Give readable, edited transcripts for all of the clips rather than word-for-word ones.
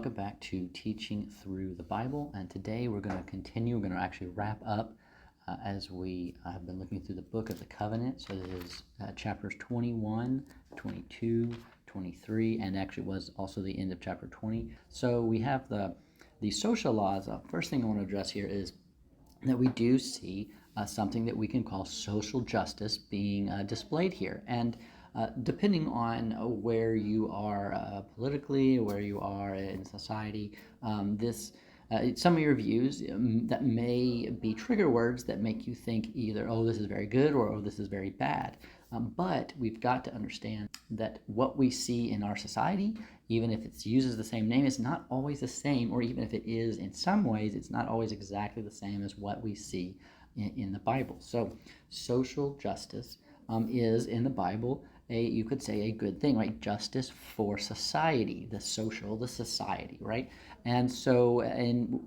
welcome back to Teaching Through the Bible. And today we're going to continue. We're going to actually wrap up as we have been looking through the book of the covenant. So this is chapters 21, 22, 23, and actually was also the end of chapter 20. So we have the social laws. First thing I want to address here is that we do see something that we can call social justice being displayed here. And depending on where you are politically, where you are in society, some of your views that may be trigger words that make you think either, oh, this is very good, or oh, this is very bad. But we've got to understand that what we see in our society, even if it uses the same name, is not always the same, or even if it is in some ways, it's not always exactly the same as what we see in the Bible. So social justice is in the Bible you could say a good thing, right? Justice for society, the society, right? And so,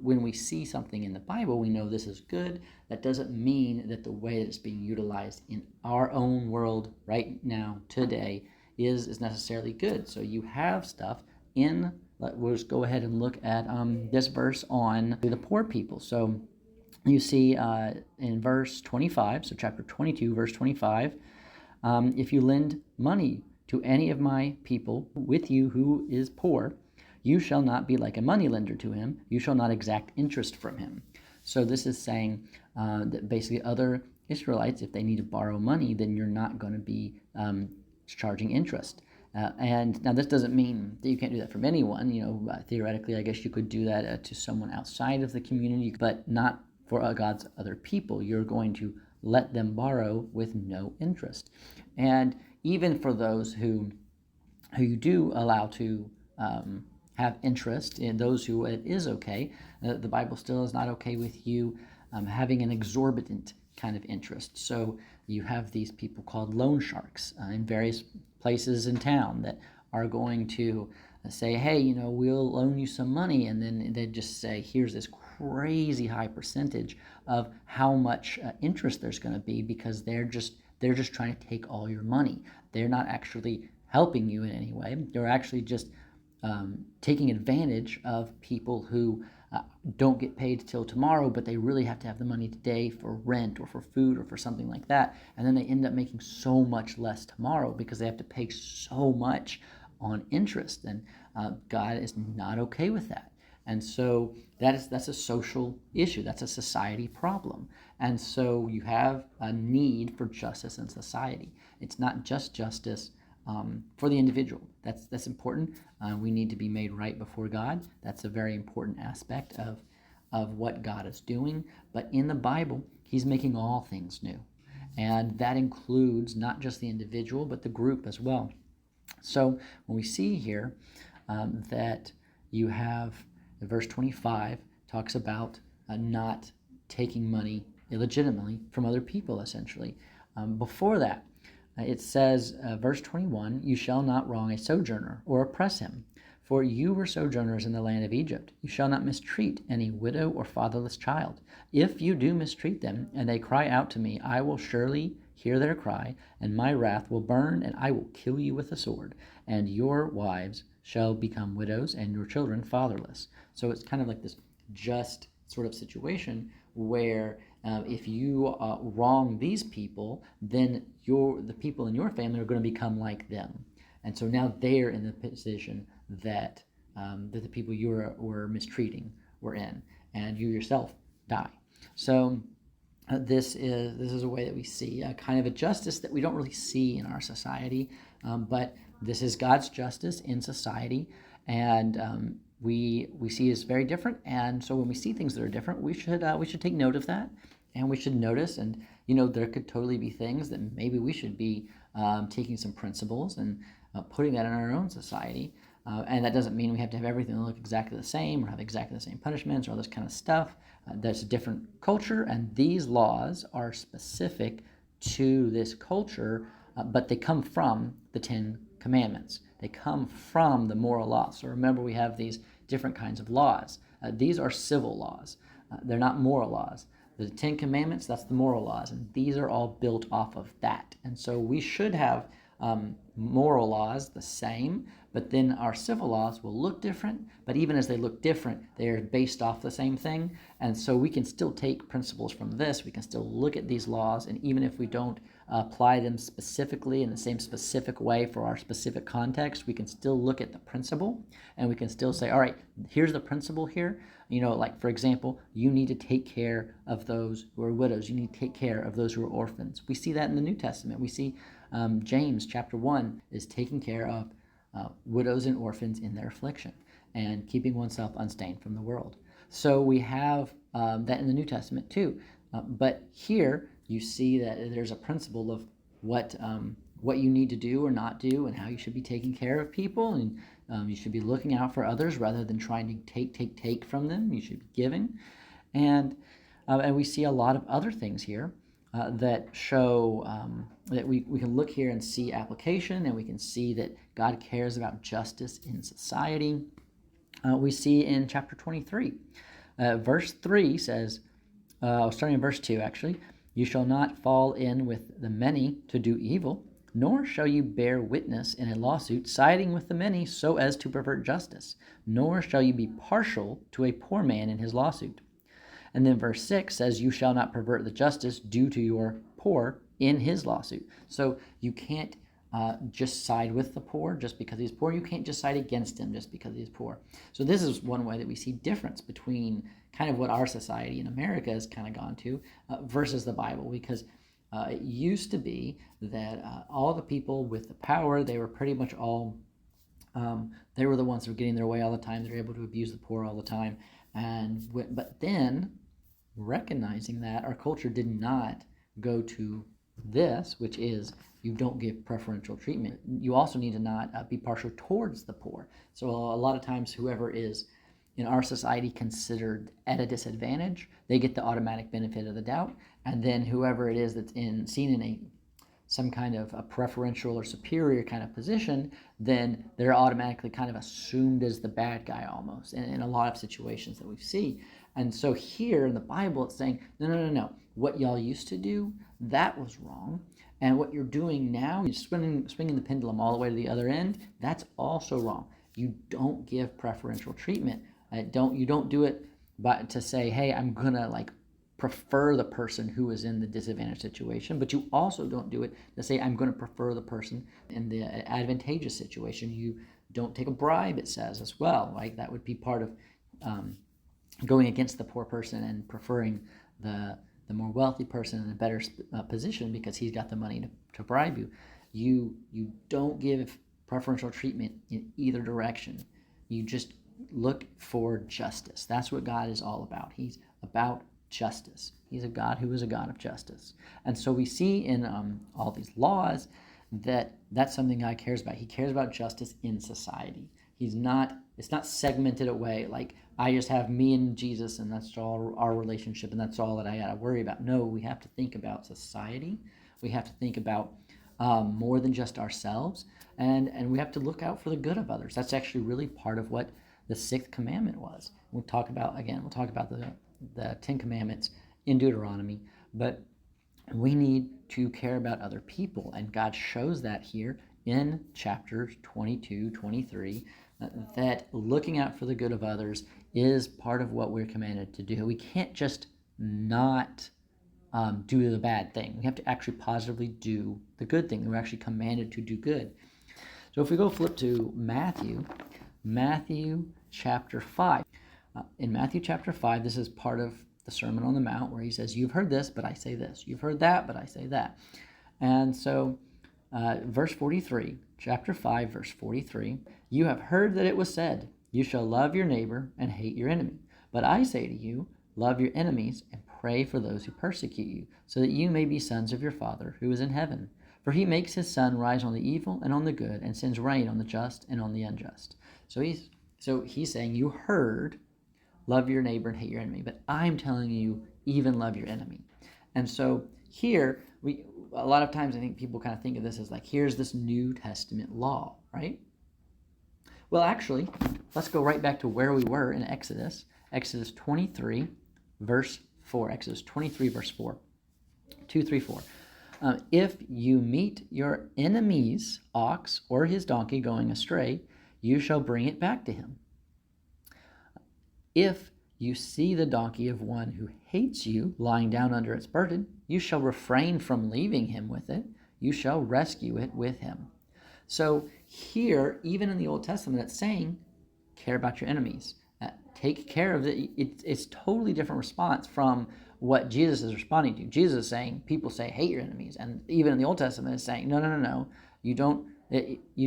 when we see something in the Bible, we know this is good. That doesn't mean that the way that it's being utilized in our own world right now, today, is necessarily good. So you have stuff we'll just go ahead and look at this verse on the poor people. So you see in verse 25, so chapter 22, verse 25, if you lend money to any of my people with you who is poor, you shall not be like a moneylender to him. You shall not exact interest from him. So this is saying that basically other Israelites, if they need to borrow money, then you're not going to be charging interest. And now this doesn't mean that you can't do that from anyone. Theoretically, I guess you could do that to someone outside of the community, but not for God's other people. You're going to let them borrow with no interest. And even for those who you do allow to have interest, in those who it is okay, the Bible still is not okay with you having an exorbitant kind of interest. So you have these people called loan sharks in various places in town that are going to say, hey, we'll loan you some money, and then they just say, here's this crazy high percentage of how much interest there's going to be, because they're just trying to take all your money. They're not actually helping you in any way. They're actually just taking advantage of people who don't get paid till tomorrow, but they really have to have the money today for rent or for food or for something like that. And then they end up making so much less tomorrow because they have to pay so much on interest. And God is not okay with that. And so that's a social issue. That's a society problem. And so you have a need for justice in society. It's not just justice for the individual. That's important. We need to be made right before God. That's a very important aspect of what God is doing. But in the Bible, He's making all things new. And that includes not just the individual, but the group as well. So when we see here that you have verse 25 talks about not taking money illegitimately from other people, essentially. Before that, it says, verse 21, you shall not wrong a sojourner or oppress him, for you were sojourners in the land of Egypt. You shall not mistreat any widow or fatherless child. If you do mistreat them, and they cry out to me, I will surely hear their cry, and my wrath will burn, and I will kill you with a sword, and your wives shall become widows, and your children fatherless. So it's kind of like this just sort of situation where if you wrong these people, then the people in your family are going to become like them. And so now they're in the position that the people you were mistreating were in, and you yourself die. So this is a way that we see a kind of a justice that we don't really see in our society, but this is God's justice in society, and we see it's very different. And so when we see things that are different, we should take note of that, and we should notice. And there could totally be things that maybe we should be taking some principles and putting that in our own society. And that doesn't mean we have to have everything look exactly the same or have exactly the same punishments or all this kind of stuff. That's a different culture, and these laws are specific to this culture, but they come from the 10 Commandments. They come from the moral law. So remember, we have these different kinds of laws. These are civil laws. They're not moral laws. The 10 Commandments, that's the moral laws, and these are all built off of that. And so we should have moral laws the same, but then our civil laws will look different. But even as they look different, they are based off the same thing. And so we can still take principles from this. We can still look at these laws, and even if we don't apply them specifically in the same specific way for our specific context, we can still look at the principle, and we can still say, all right, here's the principle here. Like, for example, you need to take care of those who are widows. You need to take care of those who are orphans. We see that in the New Testament. We see James chapter 1 is taking care of widows and orphans in their affliction and keeping oneself unstained from the world. So we have that in the New Testament too. But here you see that there's a principle of what you need to do or not do, and how you should be taking care of people, and you should be looking out for others rather than trying to take from them. You should be giving, and we see a lot of other things here that show that we can look here and see application, and we can see that God cares about justice in society. We see in chapter 23, verse 3 says, starting in verse 2 actually, you shall not fall in with the many to do evil, nor shall you bear witness in a lawsuit siding with the many so as to pervert justice, nor shall you be partial to a poor man in his lawsuit. And then verse 6 says, you shall not pervert the justice due to your poor in his lawsuit. So you can't just side with the poor just because he's poor. You can't just side against him just because he's poor. So this is one way that we see difference between kind of what our society in America has kind of gone to versus the Bible, because it used to be that all the people with the power, they were pretty much all, they were the ones who were getting their way all the time. They were able to abuse the poor all the time. But then, recognizing that our culture did not go to this, which is you don't give preferential treatment. You also need to not be partial towards the poor. So a lot of times whoever is in our society considered at a disadvantage, they get the automatic benefit of the doubt. And then whoever it is that's seen in some kind of a preferential or superior kind of position, then they're automatically kind of assumed as the bad guy almost in a lot of situations that we see. And so here in the Bible, it's saying, no. What y'all used to do, that was wrong. And what you're doing now, you're swinging the pendulum all the way to the other end, that's also wrong. You don't give preferential treatment. You don't do it to say, hey, I'm going to prefer the person who is in the disadvantaged situation, but you also don't do it to say, I'm going to prefer the person in the advantageous situation. You don't take a bribe, it says as well. That would be part of going against the poor person and preferring the more wealthy person in a better position because he's got the money to bribe you. You don't give preferential treatment in either direction. You just look for justice. That's what God is all about. He's about justice. He's a God who is a God of justice. And so we see in all these laws that that's something God cares about. He cares about justice in society. It's not segmented away like I just have me and Jesus and that's all our relationship and that's all that I got to worry about. No, we have to think about society. We have to think about more than just ourselves, and we have to look out for the good of others. That's actually really part of what the sixth commandment was. We'll talk about the 10 Commandments in Deuteronomy, but we need to care about other people, and God shows that here in chapters 22, 23, that looking out for the good of others is part of what we're commanded to do. We can't just not do the bad thing. We have to actually positively do the good thing. We're actually commanded to do good. So if we go flip to Matthew chapter 5. In Matthew chapter 5, this is part of the Sermon on the Mount where he says, you've heard this, but I say this. You've heard that, but I say that. And so verse 43, chapter 5, verse 43, you have heard that it was said, you shall love your neighbor and hate your enemy. But I say to you, love your enemies and pray for those who persecute you, so that you may be sons of your Father who is in heaven. For he makes his sun rise on the evil and on the good, and sends rain on the just and on the unjust. So he's saying, you heard, love your neighbor and hate your enemy. But I'm telling you, even love your enemy. And so here, a lot of times I think people kind of think of this as here's this New Testament law, right? Well, actually, let's go right back to where we were in Exodus. Exodus 23, verse 4. Exodus 23, verse 4. 2, 3, 4. If you meet your enemy's ox or his donkey going astray, you shall bring it back to him. If you see the donkey of one who hates you lying down under its burden, you shall refrain from leaving him with it. You shall rescue it with him. So here, even in the Old Testament, it's saying, care about your enemies. Take care of it. It's totally different response from what Jesus is responding to. Jesus is saying, people say, hate your enemies. And even in the Old Testament, it's saying, no. You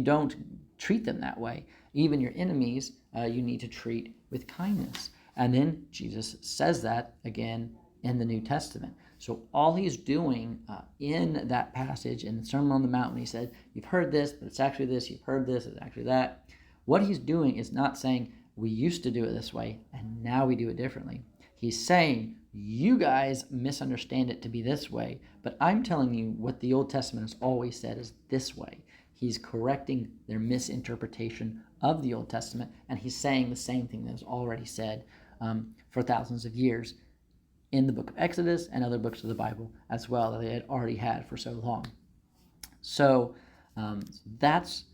don't treat them that way. Even your enemies, you need to treat with kindness. And then Jesus says that again in the New Testament. So all he's doing in that passage in the Sermon on the Mount, when he said, you've heard this, but it's actually this, you've heard this, it's actually that. What he's doing is not saying, we used to do it this way, and now we do it differently. He's saying, you guys misunderstand it to be this way, but I'm telling you what the Old Testament has always said is this way. He's correcting their misinterpretation of the Old Testament, and he's saying the same thing that was already said for thousands of years in the book of Exodus and other books of the Bible as well that they had already had for so long. So that's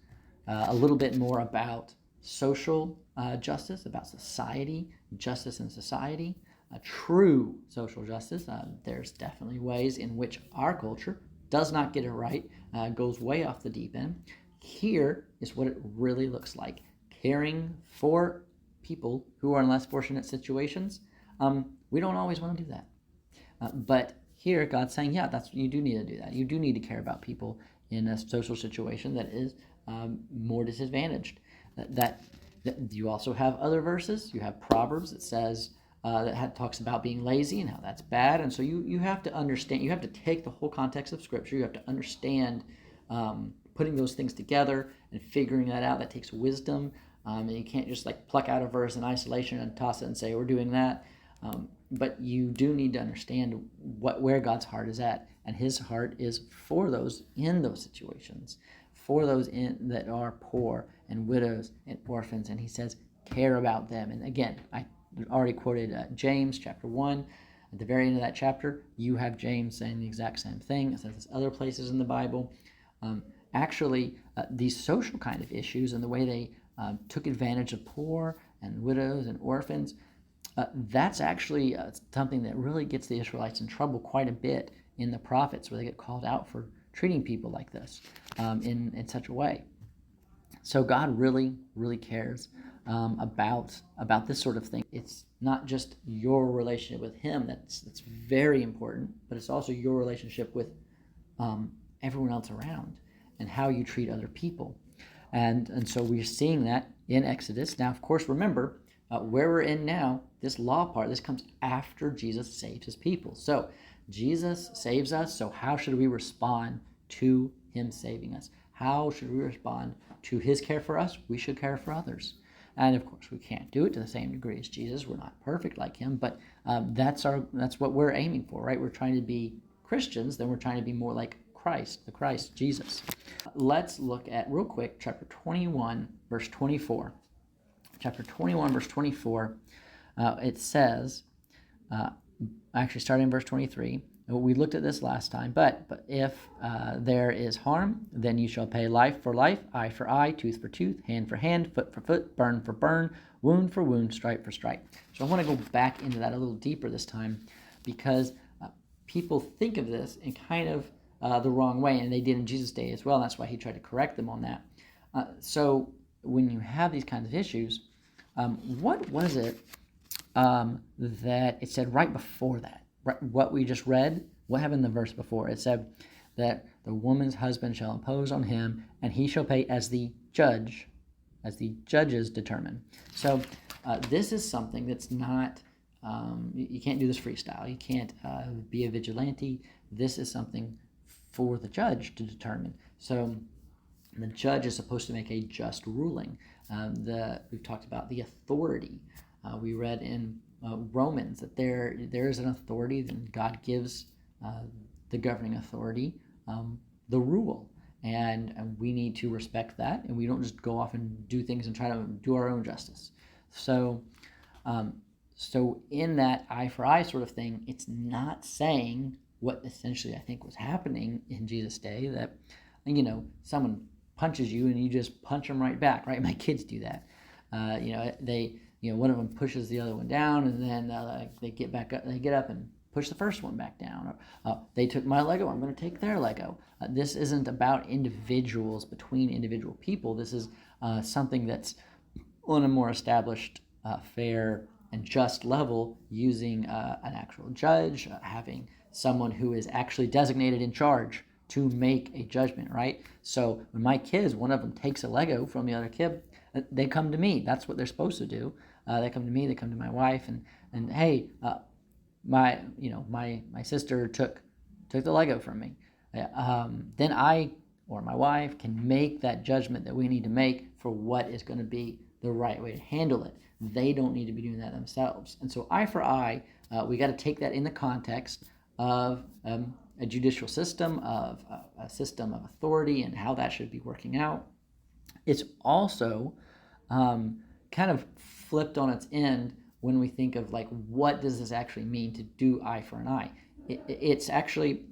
a little bit more about social justice, about society, justice in society, true social justice. There's definitely ways in which our culture does not get it right, goes way off the deep end. Here is what it really looks like. Caring for people who are in less fortunate situations. We don't always want to do that. But here God's saying, yeah, you do need to do that. You do need to care about people in a social situation that is more disadvantaged. That you also have other verses. You have Proverbs that says talks about being lazy and how that's bad. And so you have to understand. You have to take the whole context of Scripture. You have to understand putting those things together and figuring that out. That takes wisdom. And you can't just like pluck out a verse in isolation and toss it and say we're doing that. But you do need to understand where God's heart is at, and His heart is for those in those situations, for those that are poor and widows and orphans, and He says, care about them. And again, I already quoted James chapter 1. At the very end of that chapter, you have James saying the exact same thing. It says this other places in the Bible. These social kind of issues and the way they took advantage of poor and widows and orphans, that's actually something that really gets the Israelites in trouble quite a bit in the prophets, where they get called out for treating people like this in such a way. So God really, really cares about this sort of thing. It's not just your relationship with Him that's very important, but it's also your relationship with everyone else around and how you treat other people. And so we're seeing that in Exodus. Now, of course, remember, where we're in now, this law part, this comes after Jesus saves His people. So Jesus saves us, so how should we respond to Him saving us? How should we respond to His care for us? We should care for others. And of course, we can't do it to the same degree as Jesus. We're not perfect like Him, but that's what we're aiming for, right? We're trying to be Christians, then we're trying to be more like Christ, the Christ, Jesus. Let's look at, real quick, chapter 21, verse 24. Chapter 21, verse 24, it says, actually starting in verse 23, we looked at this last time, but if there is harm, then you shall pay life for life, eye for eye, tooth for tooth, hand for hand, foot for foot, burn for burn, wound for wound, stripe for stripe. So I want to go back into that a little deeper this time, because people think of this in kind of the wrong way, and they did in Jesus' day as well, and that's why He tried to correct them on that. So when you have these kinds of issues, what was it that it said right before that? Right, what we just read, what happened in the verse before? It said that the woman's husband shall impose on him, and he shall pay as the judges determine. So this is something that's not, you can't do this freestyle. You can't be a vigilante. This is something for the judge to determine. So the judge is supposed to make a just ruling. We've talked about the authority. We read in Romans that there is an authority, then God gives the governing authority the rule, and we need to respect that, and we don't just go off and do things and try to do our own justice. So in that eye for eye sort of thing, it's not saying what essentially I think was happening in Jesus' day, that, someone punches you and you just punch them right back, right? My kids do that. One of them pushes the other one down, and then they get back up, they get up and push the first one back down. Or they took my Lego, I'm going to take their Lego. This isn't about individuals between individual people. This is something that's on a more established, fair, and just level, using an actual judge, having someone who is actually designated in charge to make a judgment, right? So when my kids, one of them takes a Lego from the other kid, they come to me. That's what they're supposed to do. They come to me. They come to my wife, and hey, my sister took the Lego from me. Then I or my wife can make that judgment that we need to make for what is going to be the right way to handle it. They don't need to be doing that themselves. And so eye for eye, we got to take that in the context of a judicial system, of a system of authority, and how that should be working out. It's also kind of flipped on its end when we think of, like, what does this actually mean to do eye for an eye? It's actually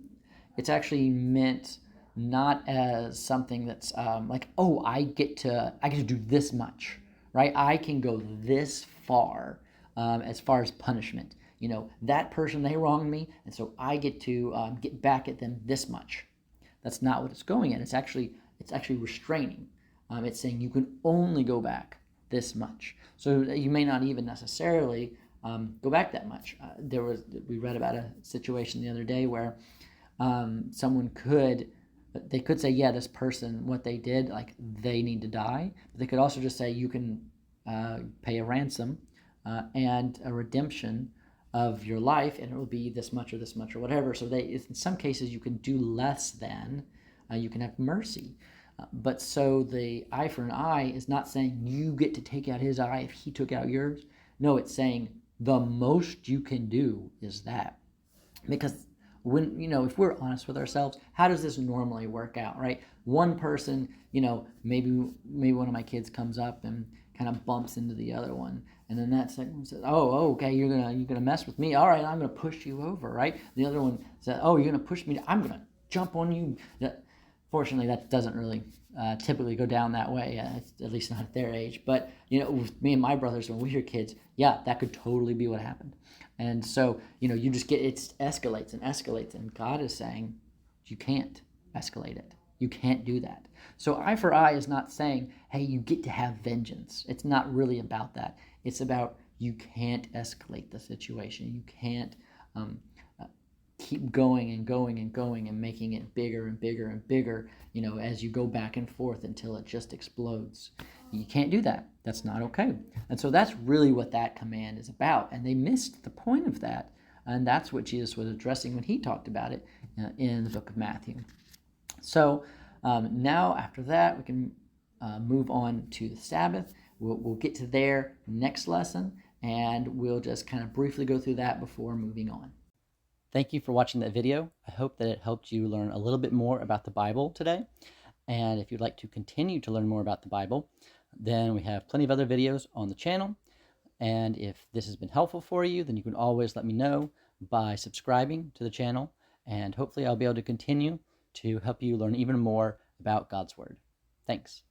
meant not as something that's like, oh, I get to do this much, right? I can go this far as punishment. That person, they wronged me, and so I get to get back at them this much. That's not what it's going at. It's actually restraining. It's saying you can only go back this much. So you may not even necessarily go back that much. We read about a situation the other day where someone could say, yeah, this person, what they did, like, they need to die. But they could also just say, you can pay a ransom and a redemption of your life, and it will be this much or whatever. So in some cases, you can do less than, you can have mercy. But so the eye for an eye is not saying you get to take out his eye if he took out yours. No, it's saying the most you can do is that. Because when, if we're honest with ourselves, how does this normally work out, right? One person, maybe one of my kids comes up and kind of bumps into the other one, and then that second one says, oh, okay, you're gonna mess with me. All right, I'm gonna push you over, right? The other one says, oh, you're gonna push me. I'm gonna jump on you. Fortunately, that doesn't really typically go down that way, at least not at their age. But, with me and my brothers, when we were kids, yeah, that could totally be what happened. And so, you just it escalates and escalates. And God is saying, you can't escalate it. You can't do that. So eye for eye is not saying, hey, you get to have vengeance. It's not really about that. It's about, you can't escalate the situation. You can't keep going and going and going and making it bigger and bigger and bigger, as you go back and forth until it just explodes. You can't do that. That's not okay. And so that's really what that command is about. And they missed the point of that. And that's what Jesus was addressing when he talked about it in the book of Matthew. So now after that, we can move on to the Sabbath. We'll get to their next lesson, and we'll just kind of briefly go through that before moving on. Thank you for watching that video. I hope that it helped you learn a little bit more about the Bible today. And if you'd like to continue to learn more about the Bible, then we have plenty of other videos on the channel. And if this has been helpful for you, then you can always let me know by subscribing to the channel. And hopefully I'll be able to continue to help you learn even more about God's Word. Thanks.